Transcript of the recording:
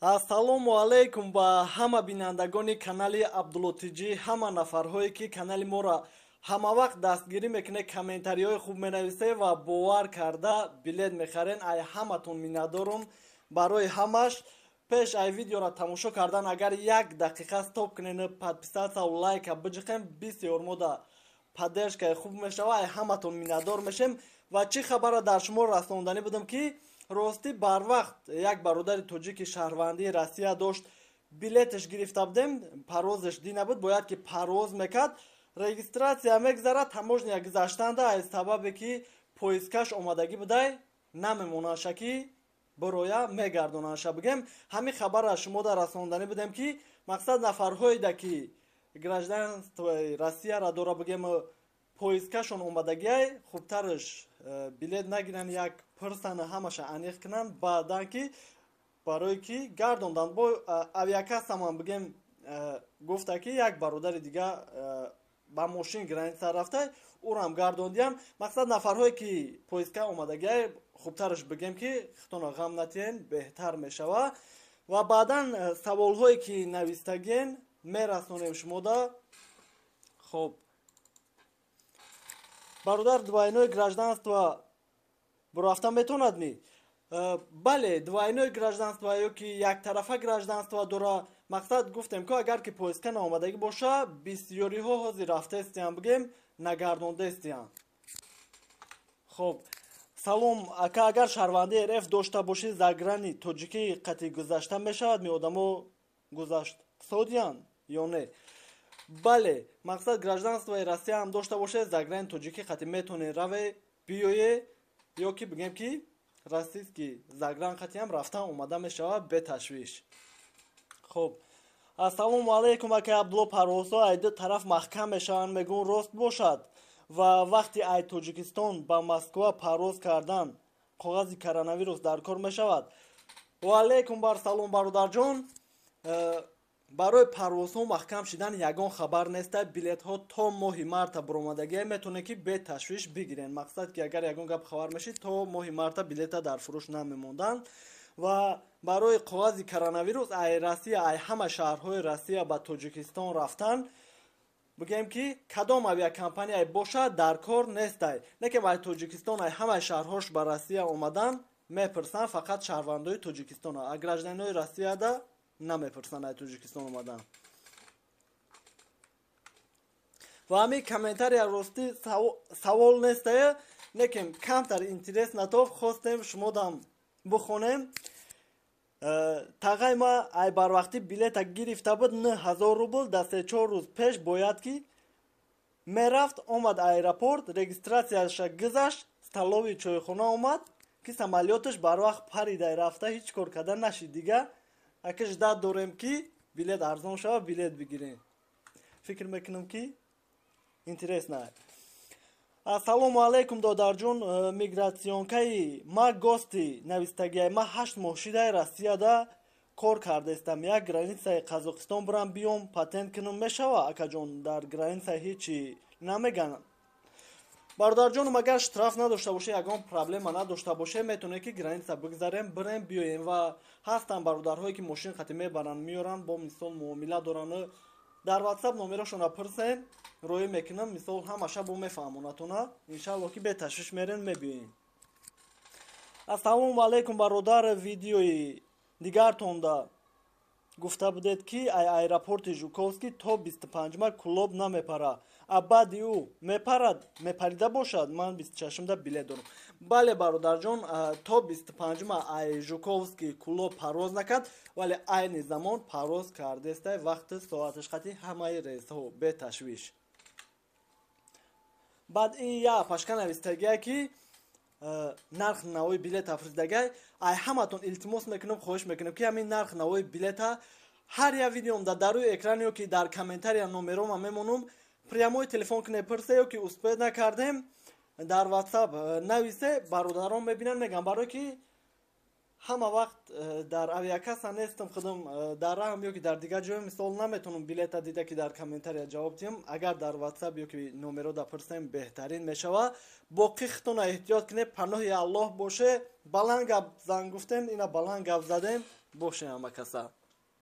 Ассалому алайкум ба ҳама бинандагони канали Абдуллотиҷӣ, ҳама нафарҳое ки канали моро ҳама вақт дастгирӣ мекунед, комментариҳои хуб менависед ва бовар карда билет мехарен. Ай ҳаматон миннатдорум барои ҳамаш. Пеш ай видеоро тамошо кардан агар 1 дақиқа стоп кунен, подписатсия ва лайка биҷиқем, бисёр мода поддержкаи хуб мешава. Ай ҳаматон миннатдор мешем. Ва чӣ хабара дар шумо расонданӣ будам ки рости барвақт як бародари тоҷики шаҳрвандии Россия дошт, билетеш гирифта будем, парвозеш дӣ набуд, бояд ки парвоз мекард, регистратсия мегзарад, таможня гузаштанда аз сабабе ки поисткаш омадагӣ будай намемонаша ки бироя мегардонаша. Бигем ҳамин хабарро шумода расонданӣ будем ки мақсад нафарҳоеда ки гражданствои Россияро дора, бигем поисткашон омадагиай хубтараш билет нагиран, як пирсана ҳамаша аниқ кунанд, баъдан ки барои ки гардонданд. бо авиакассаман бигем гуфта ки як бародари дига ба мошин граница рафта, урам гардондиям. мақсад нафарҳое ки поистка омадагиай хубтараш бигем ки хитона ғам натиен, беҳтар мешава. ва баъдан саволҳое ки навистагиен мерасонем шумода. хоб бародар двойное гражданство бурафта метавонад ми? бале, двойное гражданство ёки яктарафа гражданство дора. мақсад гуфтем ки агар ки поистка наомадагӣ боша, бисёриҳо ҳозир рафтаестиян, бигем нагардондаестиян. хоб салом ака, агар шаҳрвандии РФ дошта бошӣ заграни тоҷикӣ қатъи гузашта мешавад ми? одамо гузаштсодиян ё не? бале, мақсад гражданствои Россия ҳам дошта боше, заграни тоҷикӣ қатъи метавонӣ раве биёе, ё ки бигем ки расистки загран қатъи ҳам рафта омада мешава беташвиш. хоб ассалому алайкум ака, Абдулло, парвозҳо ай ду тараф маҳкам мешаванд, мегӯн рост бошад? ва вақти ай Тоҷикистон ба Москва парвоз кардан коғази коронавирус дар кор мешавад? ва алайкум бар салом бародарҷон. барои парвозҳо маҳкам шидан ягон хабар неста. билетҳо то моҳи марта буромадагӣ метавонед ки беташвиш бигирен. мақсад ки агар ягон гап хабар мешид, то моҳи марта билета дар фурӯш намемонданд. ва барои коғази коронавирус ай Россия, ай ҳама шаҳрҳои Россия ба Тоҷикистон рафтан, бигем ки кадом авиакомпания боша дар кор нестай. некем ай Тоҷикистон, ай ҳама шаҳрҳош ба Россия омадан мепирсанд, фақат шаҳрвандои Тоҷикистон, а гражданинои Россияда намепирсанд ай Тоҷикистон омадан. ва ҳамин комментария рости савол нестае, некем камтар интерес натоф, хостем шумодам бухонем. тағай ма ай барвақти билета гирифта буд 9000 рубл, да 3-4 рӯз пеш бояд ки мерафт, омад аэропорт, регистратсияша гузашт, столови чойхона омад ки самолёташ барвақт паридай рафта, ҳеҷ кор карда нашид дига. ака ждат дорем ки билет арзон шава, билет бигирем. фикр мекунам ки интересна. ассалому алайкум додарҷон, мигратсионкаи ма гости навистагиай ма 8 моҳ шидай Россияда кор кардаистам. як границаи Қазоқистон бурам биём патент кунам, мешава акаҷон? дар граница ҳечи намеган. бародарҷонам, агар штраф надошта боше, ягон проблема надошта боше, метавонем ки граница бигзарем, бирем биёем. ва ҳастанд бародарҳое ки мошин қатъи мебаранд меёранд, бо мисол муомила доранд, дар WhatsApp номерошона пирсен, роӣ мекунам, мисол ҳамаша бо мефаҳмонатона, иншалло ки беташвиш мерен, мебиёем. ассалому алайкум бародар, видеои дигартонда гуфта будед ки ай аэропорти Жуковский то 25 кулоб намепара, а баъди ӯ мепарида бошад? ман 26 билет дорам. бале бародарҷон, то 25 ай Жуковский кулоб парвоз накард, вале айни замон парвоз кардестай, вақти соаташ қатъи ҳамаи рейсҳо беташвиш. баъд ин я пашка навистагия ки нарх навои билета фирӯздагиай, ай ҳаматон илтимос мекунам, хоҳиш мекунам ки ҳамин нарх навои билета ҳар як видеом да дарӯи экран ё ки дар комментария номерома мемонум, прямои телефон куне пирсе ё ки успед накардем, дар WhatsApp нависе, бародарон мебинанд, мегам барои ки ҳама вақт дар авиакаса нестам, худам дар раҳам ё ки дар дигар ҷое мисол наметонам билета дида ки дар комментария ҷавоб диҳам. Агар дар WhatsApp ё ки номеро дапурсем беҳтарин мешава. Боқӣ хитона эҳтиёт кине, паноҳи Аллоҳ боше. Баланд гап занг гуфтем, ина баланд гап задем, боше ҳама каса.